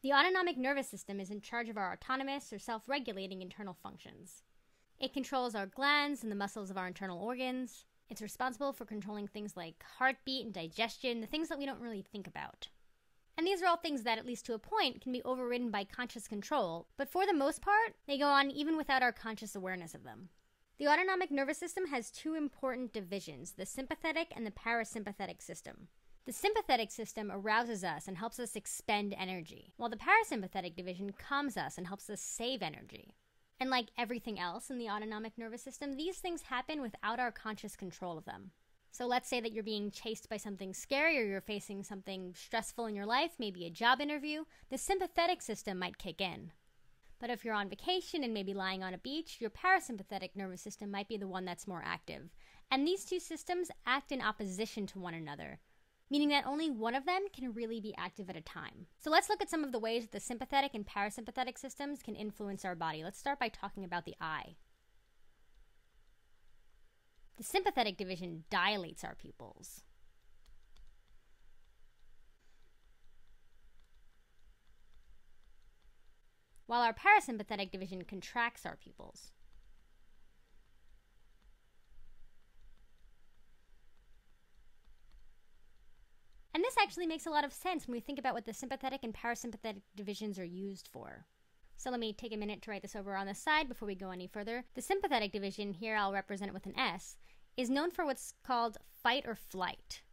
The autonomic nervous system is in charge of our autonomous or self-regulating internal functions. It controls our glands and the muscles of our internal organs. It's responsible for controlling things like heartbeat and digestion, the things that we don't really think about. And these are all things that, at least to a point, can be overridden by conscious control, but for the most part, they go on even without our conscious awareness of them. The autonomic nervous system has two important divisions, the sympathetic and the parasympathetic system. The sympathetic system arouses us and helps us expend energy, while the parasympathetic division calms us and helps us save energy. And like everything else in the autonomic nervous system, these things happen without our conscious control of them. So let's say that you're being chased by something scary or you're facing something stressful in your life, maybe a job interview, the sympathetic system might kick in. But if you're on vacation and maybe lying on a beach, your parasympathetic nervous system might be the one that's more active. And these two systems act in opposition to one another, meaning that only one of them can really be active at a time. So let's look at some of the ways that the sympathetic and parasympathetic systems can influence our body. Let's start by talking about the eye. The sympathetic division dilates our pupils. While our parasympathetic division contracts our pupils. And this actually makes a lot of sense when we think about what the sympathetic and parasympathetic divisions are used for. So let me take a minute to write this over on the side before we go any further. The sympathetic division, here I'll represent it with an S, is known for what's called fight or flight.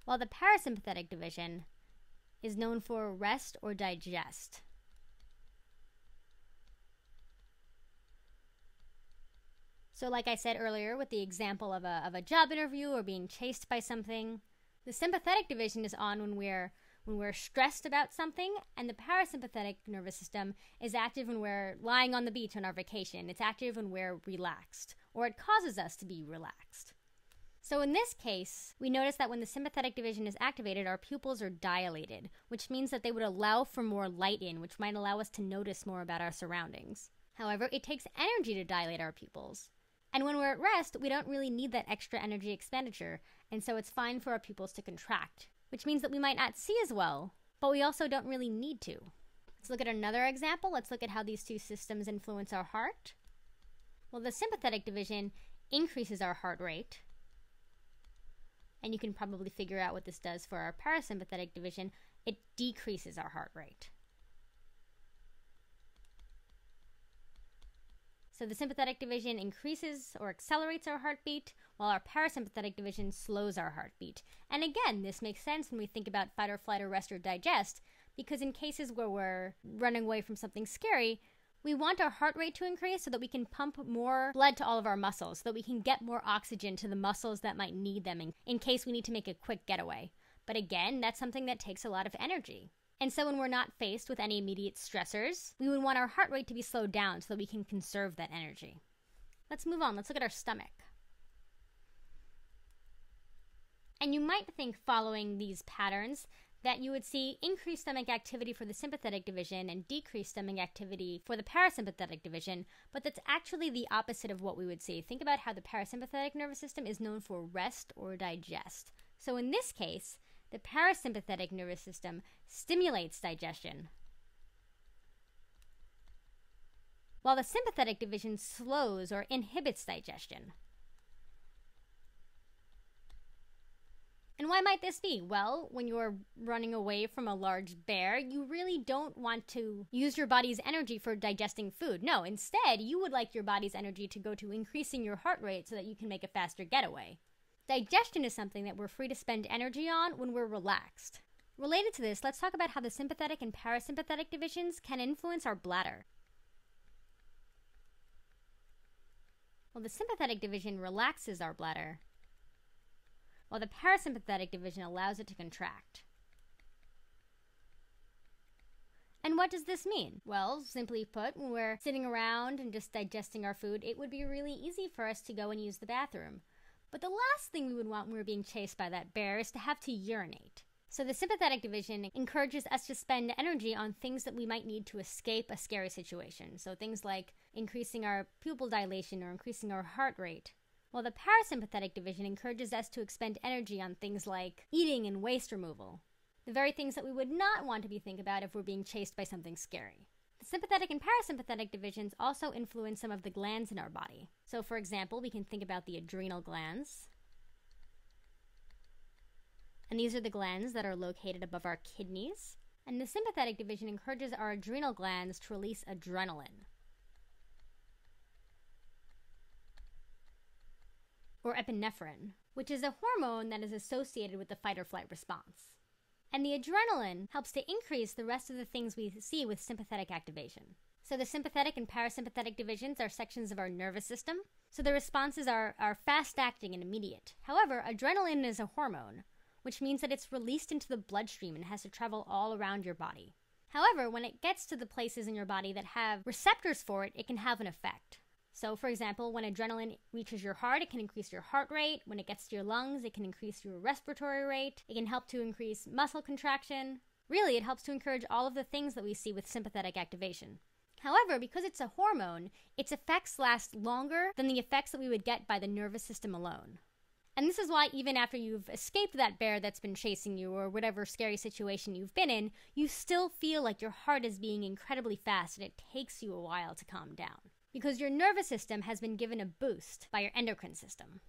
While the parasympathetic division is known for rest or digest. So like I said earlier with the example of a job interview or being chased by something, the sympathetic division is on when we're stressed about something, and the parasympathetic nervous system is active when we're lying on the beach on our vacation. It's active when we're relaxed, or it causes us to be relaxed. So in this case, we notice that when the sympathetic division is activated, our pupils are dilated, which means that they would allow for more light in, which might allow us to notice more about our surroundings. However, it takes energy to dilate our pupils. And when we're at rest, we don't really need that extra energy expenditure, and so it's fine for our pupils to contract, which means that we might not see as well, but we also don't really need to. Let's look at another example. Let's look at how these two systems influence our heart. Well, the sympathetic division increases our heart rate, and you can probably figure out what this does for our parasympathetic division. It decreases our heart rate. So the sympathetic division increases or accelerates our heartbeat, while our parasympathetic division slows our heartbeat. And again, this makes sense when we think about fight or flight or rest or digest, because in cases where we're running away from something scary, we want our heart rate to increase so that we can pump more blood to all of our muscles, so that we can get more oxygen to the muscles that might need them in case we need to make a quick getaway. But again, that's something that takes a lot of energy. And so when we're not faced with any immediate stressors, we would want our heart rate to be slowed down so that we can conserve that energy. Let's move on. Let's look at our stomach. And you might think, following these patterns, that you would see increased stomach activity for the sympathetic division and decreased stomach activity for the parasympathetic division, but that's actually the opposite of what we would see. Think about how the parasympathetic nervous system is known for rest or digest. So in this case, the parasympathetic nervous system stimulates digestion, while the sympathetic division slows or inhibits digestion. And why might this be? Well, when you're running away from a large bear, you really don't want to use your body's energy for digesting food. No, instead, you would like your body's energy to go to increasing your heart rate so that you can make a faster getaway. Digestion is something that we're free to spend energy on when we're relaxed. Related to this, let's talk about how the sympathetic and parasympathetic divisions can influence our bladder. Well, the sympathetic division relaxes our bladder, while the parasympathetic division allows it to contract. And what does this mean? Well, simply put, when we're sitting around and just digesting our food, it would be really easy for us to go and use the bathroom. But the last thing we would want when we're being chased by that bear is to have to urinate. So the sympathetic division encourages us to spend energy on things that we might need to escape a scary situation. So things like increasing our pupil dilation or increasing our heart rate. while the parasympathetic division encourages us to expend energy on things like eating and waste removal, the very things that we would not want to be thinking about if we're being chased by something scary. The sympathetic and parasympathetic divisions also influence some of the glands in our body. So for example, we can think about the adrenal glands. And these are the glands that are located above our kidneys. And the sympathetic division encourages our adrenal glands to release adrenaline, or epinephrine, which is a hormone that is associated with the fight or flight response. And the adrenaline helps to increase the rest of the things we see with sympathetic activation. So the sympathetic and parasympathetic divisions are sections of our nervous system, so the responses are fast-acting and immediate. However, adrenaline is a hormone, which means that it's released into the bloodstream and has to travel all around your body. However, when it gets to the places in your body that have receptors for it, it can have an effect. So, for example, when adrenaline reaches your heart, it can increase your heart rate. When it gets to your lungs, it can increase your respiratory rate. It can help to increase muscle contraction. Really, it helps to encourage all of the things that we see with sympathetic activation. However, because it's a hormone, its effects last longer than the effects that we would get by the nervous system alone. And this is why even after you've escaped that bear that's been chasing you or whatever scary situation you've been in, you still feel like your heart is beating incredibly fast and it takes you a while to calm down, because your nervous system has been given a boost by your endocrine system.